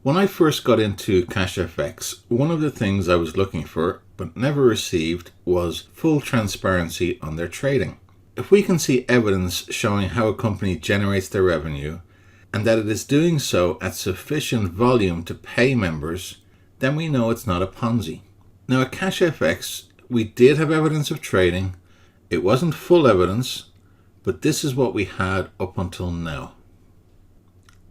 When I first got into CashFX, one of the things I was looking for but never received was full transparency on their trading. If we can see evidence showing how a company generates their revenue and that it is doing so at sufficient volume to pay members, then we know it's not a Ponzi. Now at CashFX, we did have evidence of trading. It wasn't full evidence, but this is what we had up until now.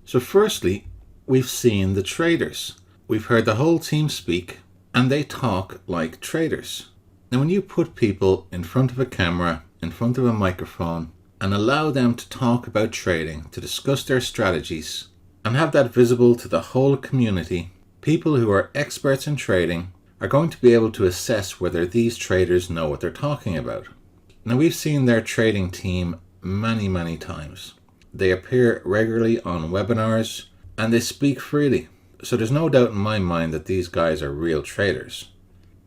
So firstly, we've seen the traders. We've heard the whole team speak, and they talk like traders. Now when you put people in front of a camera, in front of a microphone, and allow them to talk about trading, to discuss their strategies, and have that visible to the whole community, people who are experts in trading are going to be able to assess whether these traders know what they're talking about. Now we've seen their trading team many times. They appear regularly on webinars and they speak freely. So there's no doubt in my mind that these guys are real traders.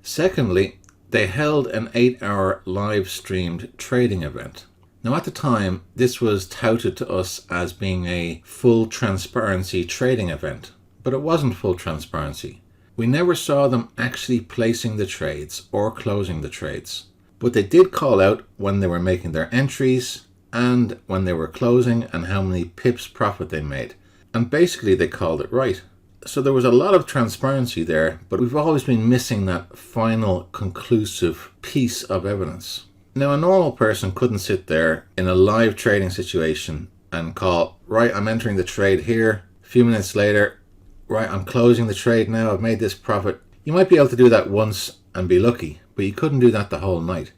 Secondly, they held an 8-hour live streamed trading event. Now at the time, this was touted to us as being a full transparency trading event, but it wasn't full transparency. We never saw them actually placing the trades or closing the trades, but they did call out when they were making their entries and when they were closing and how many pips profit they made. And basically they called it right. So there was a lot of transparency there, but we've always been missing that final conclusive piece of evidence. Now a normal person couldn't sit there in a live trading situation and call, right, I'm entering the trade here. A few minutes later, right, I'm closing the trade now, I've made this profit. You might be able to do that once and be lucky, but you couldn't do that the whole night.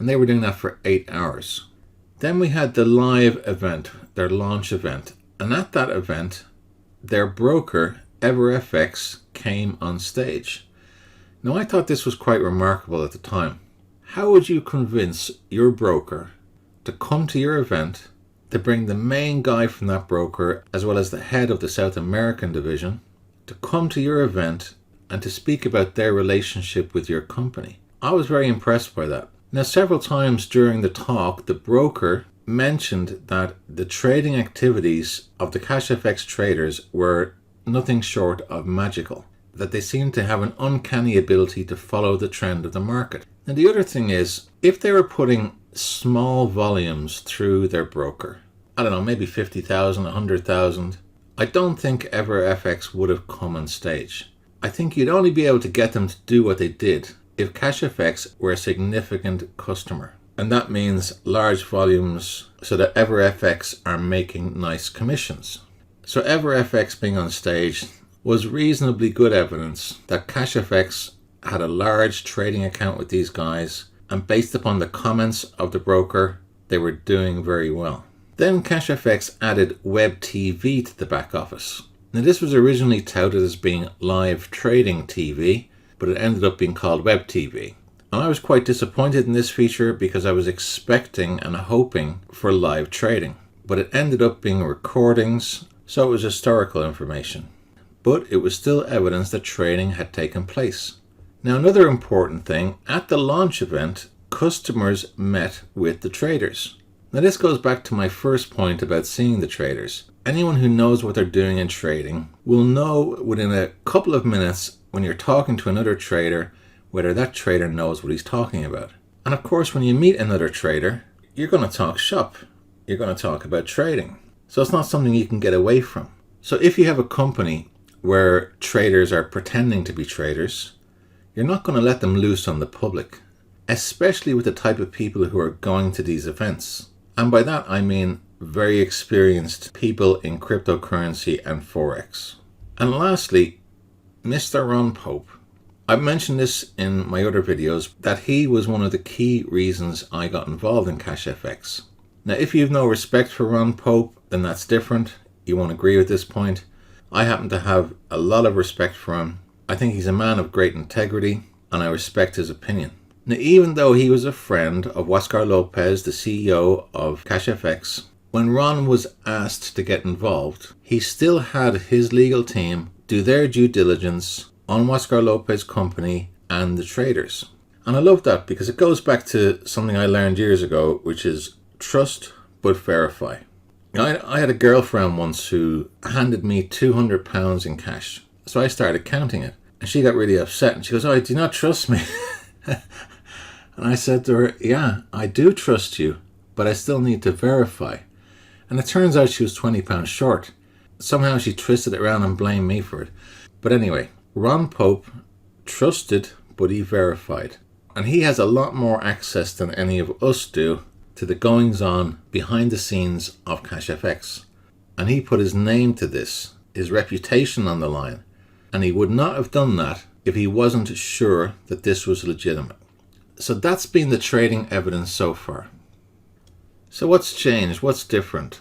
And they were doing that for 8 hours. Then we had the live event, their launch event. And at that event, their broker, CashFX, came on stage. Now I thought this was quite remarkable at the time. How would you convince your broker to come to your event, to bring the main guy from that broker, as well as the head of the South American division, to come to your event and to speak about their relationship with your company? I was very impressed by that. Now several times during the talk, the broker mentioned that the trading activities of the CashFX traders were nothing short of magical, that they seemed to have an uncanny ability to follow the trend of the market. And the other thing is, if they were putting small volumes through their broker, I don't know, maybe 50,000, 100,000, I don't think CashFX would have come on stage. I think you'd only be able to get them to do what they did if CashFX were a significant customer. And that means large volumes so that CashFX are making nice commissions. So CashFX being on stage was reasonably good evidence that CashFX had a large trading account with these guys, and based upon the comments of the broker, they were doing very well. Then CashFX added Web TV to the back office. Now this was originally touted as being live trading TV, but it ended up being called Web TV. And I was quite disappointed in this feature because I was expecting and hoping for live trading. But it ended up being recordings, so it was historical information. But it was still evidence that trading had taken place. Now another important thing, at the launch event, customers met with the traders. Now this goes back to my first point about seeing the traders. Anyone who knows what they're doing in trading will know within a couple of minutes when you're talking to another trader whether that trader knows what he's talking about. And of course, when you meet another trader, you're going to talk shop. You're going to talk about trading. So it's not something you can get away from. So if you have a company where traders are pretending to be traders, you're not going to let them loose on the public, especially with the type of people who are going to these events. And by that, I mean very experienced people in cryptocurrency and Forex. And lastly, Mr. Ron Pope. I've mentioned this in my other videos that he was one of the key reasons I got involved in CashFX. Now, if you have no respect for Ron Pope, then that's different. You won't agree with this point. I happen to have a lot of respect for him. I think he's a man of great integrity, and I respect his opinion. Now, even though he was a friend of Oscar Lopez, the CEO of CashFX, when Ron was asked to get involved, he still had his legal team do their due diligence on Oscar Lopez company and the traders. And I love that because it goes back to something I learned years ago, which is trust but verify. I had a girlfriend once who handed me £200 in cash. So I started counting it. And she got really upset and she goes, "Oh, do you not trust me?" And I said to her, "Yeah, I do trust you, but I still need to verify." And it turns out she was £20 short. Somehow she twisted it around and blamed me for it. But anyway, Ron Pope trusted, but he verified. And he has a lot more access than any of us do to the goings-on behind the scenes of CashFX. And he put his name to this, his reputation on the line. And he would not have done that if he wasn't sure that this was legitimate. So that's been the trading evidence so far. So what's changed? What's different?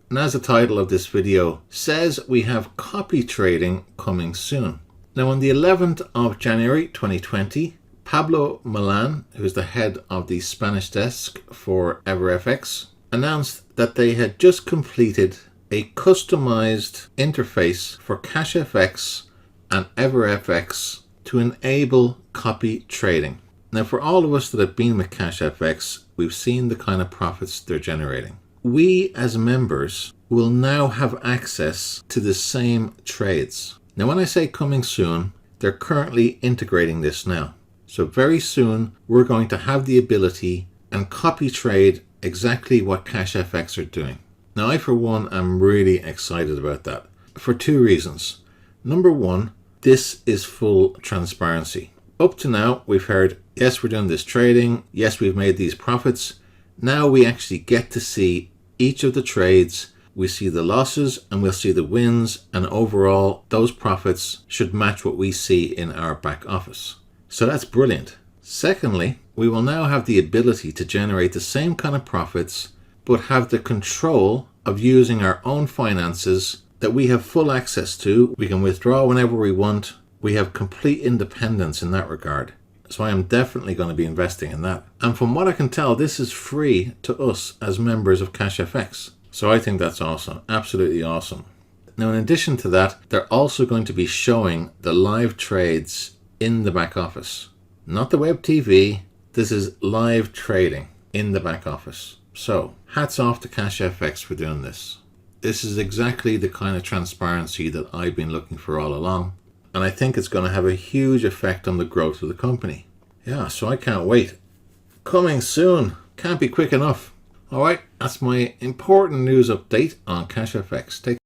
And as the title of this video says, we have copy trading coming soon. Now on the 11th of January 2020, Pablo Milan, who is the head of the Spanish desk for EverFX, announced that they had just completed a customized interface for CashFX and EverFX to enable copy trading. Now for all of us that have been with CashFX, we've seen the kind of profits they're generating. We as members will now have access to the same trades. Now when I say coming soon, they're currently integrating this now. So very soon we're going to have the ability and copy trade exactly what CashFX are doing. Now I for one am really excited about that for two reasons. Number one, this is full transparency. Up to now we've heard, yes, we're doing this trading, yes, we've made these profits. Now we actually get to see each of the trades. We see the losses and we'll see the wins, and overall those profits should match what we see in our back office. So that's brilliant. Secondly, we will now have the ability to generate the same kind of profits, but have the control of using our own finances that we have full access to. We can withdraw whenever we want. We have complete independence in that regard. So I am definitely going to be investing in that. And from what I can tell, this is free to us as members of CashFX. So I think that's awesome. Absolutely awesome. Now, in addition to that, they're also going to be showing the live trades in the back office. Not the web TV. This is live trading in the back office. So hats off to CashFX for doing this. This is exactly the kind of transparency that I've been looking for all along. And I think it's going to have a huge effect on the growth of the company. Yeah, so I can't wait. Coming soon. Can't be quick enough. All right, that's my important news update on CashFX. Take